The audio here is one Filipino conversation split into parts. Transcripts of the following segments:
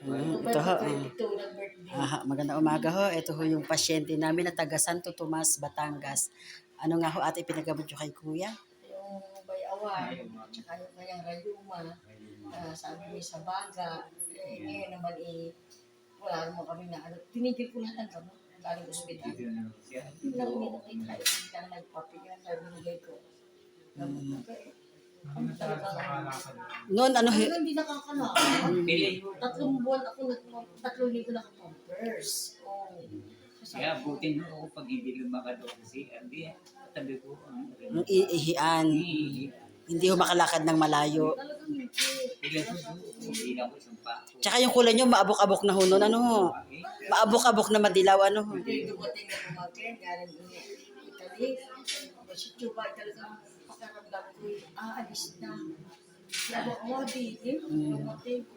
Ito ho. Magandang umaga ho. Ito ho yung pasyente namin na taga Santo Tomas, Batangas. Ano nga ho ate pinagamot nyo kay kuya? Yung bayawan, tsaka yung kanyang rayuma, sabi niya sa baga, ngayon naman wala naman kami na ano. Tinigil ko lahat ng gamot galing ospital. Yung lang minakit tayo, hindi ka nagpapigan, sabi nilay ko. Ang talagang Noon ano ho? hindi nakakalakad. 3 buwan ako, 3 linggo nakapampers. Kaya buti mo pag hindi lumakad ako kasi hindi tabi ko ang Ihian. Hindi ho makalakad ng malayo. Talagang hindi. hindi na ko isang pa. Tsaka yung kulay nyo maabok-abok na ho noon. Ano ho? Maabok-abok na madilaw. Ano ho? Hindi dumating na kumakin, galing Italy. Si Chuba talagang pakaramdam ko, aalis na. Sabi ko, di, dumating.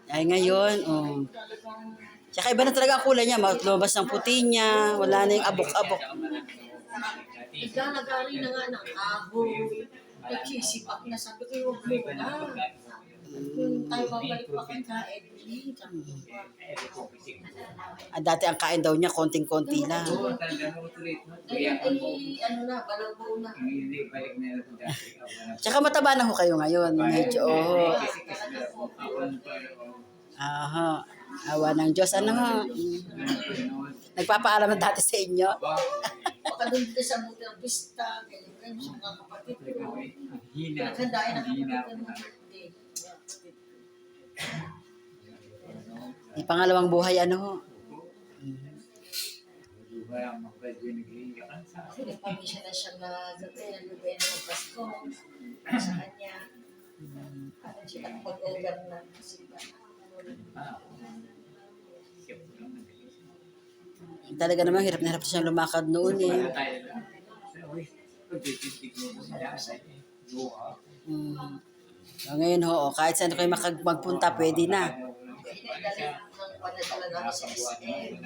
Ay ngayon, oh. Talagang, Tsaka iba na talaga ang kulay niya. Lumabas ng puti niya. Wala na yung abok-abok. naglalagari na nga ng kahoy. Nagsisipak na, sabi ko, yung na. Kung tayo babalik pa kay Edwin, sabi ko pa. Dati ang kain daw niya, konting-konti lang. Ano na, balabaw na. Hindi balik na ako dati. Tsaka mataba na ho kayo ngayon. Medyo, oh. Aha. Awa ng Diyos. Ano ho? Nagpapaalam na dati sa inyo. Baka doon dito sa Butel Vista, ganyan sa mga kapatid ko. Hina. Nagkandain ang kapatid ko ng birthday. May pangalawang buhay, ano ho? Kasi nagpamisya na siya na gabi, nalubay na ng Pasko sa kanya. Ano siya mag-order na kasi ba? Talaga naman, hirap na hirap siyang lumakad noon eh. So, ngayon ho, kahit saan kayo magpunta, pwede na. Dali ng panadala namin sa SM.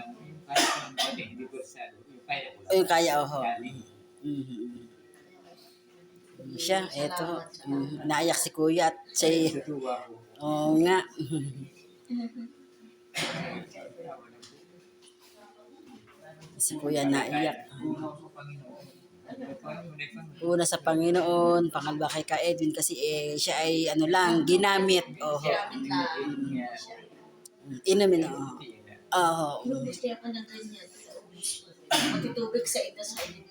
Ayun, kaya ho. Siya, eto. Naiyak si kuya at siya. Oo nga. Si kuya naiyak. Una sa Panginoon, pangalawa kay Ka Edwin kasi siya ay ano lang, ginamit. Oho. Inumin na. Oho. Inubos niya pa ng ganyan. Matitubig sa ita sa inyo.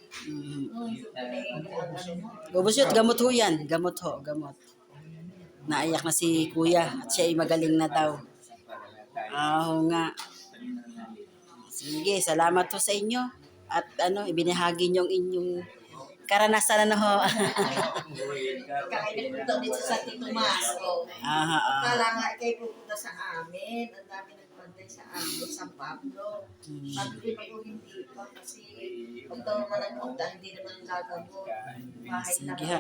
Bubos yun, gamot ho yan. Gamot ho, gamot. Naiyak na si kuya at siya ay magaling na daw. Oo nga. Sige, salamat ho sa inyo. At ano, ibinahagi niyo ang inyong karanasan na ho. Kakainin ko dito sa Tito Mas. Kala nga kayo pupunta sa amin. Ang dami nagpantay sa amin, sa Pablo. Sabi ko may hindi pa kasi kung daw naman ang punta, hindi naman ang gagamot. Bahay na Sige ha.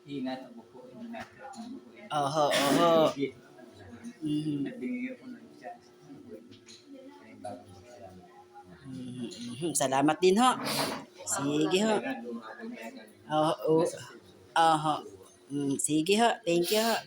Ingatan mo po, ingatan mo po. Oho, oho. Salamat din ho. Sige ho. Oho. Oho. Sige ho. Thank you ho.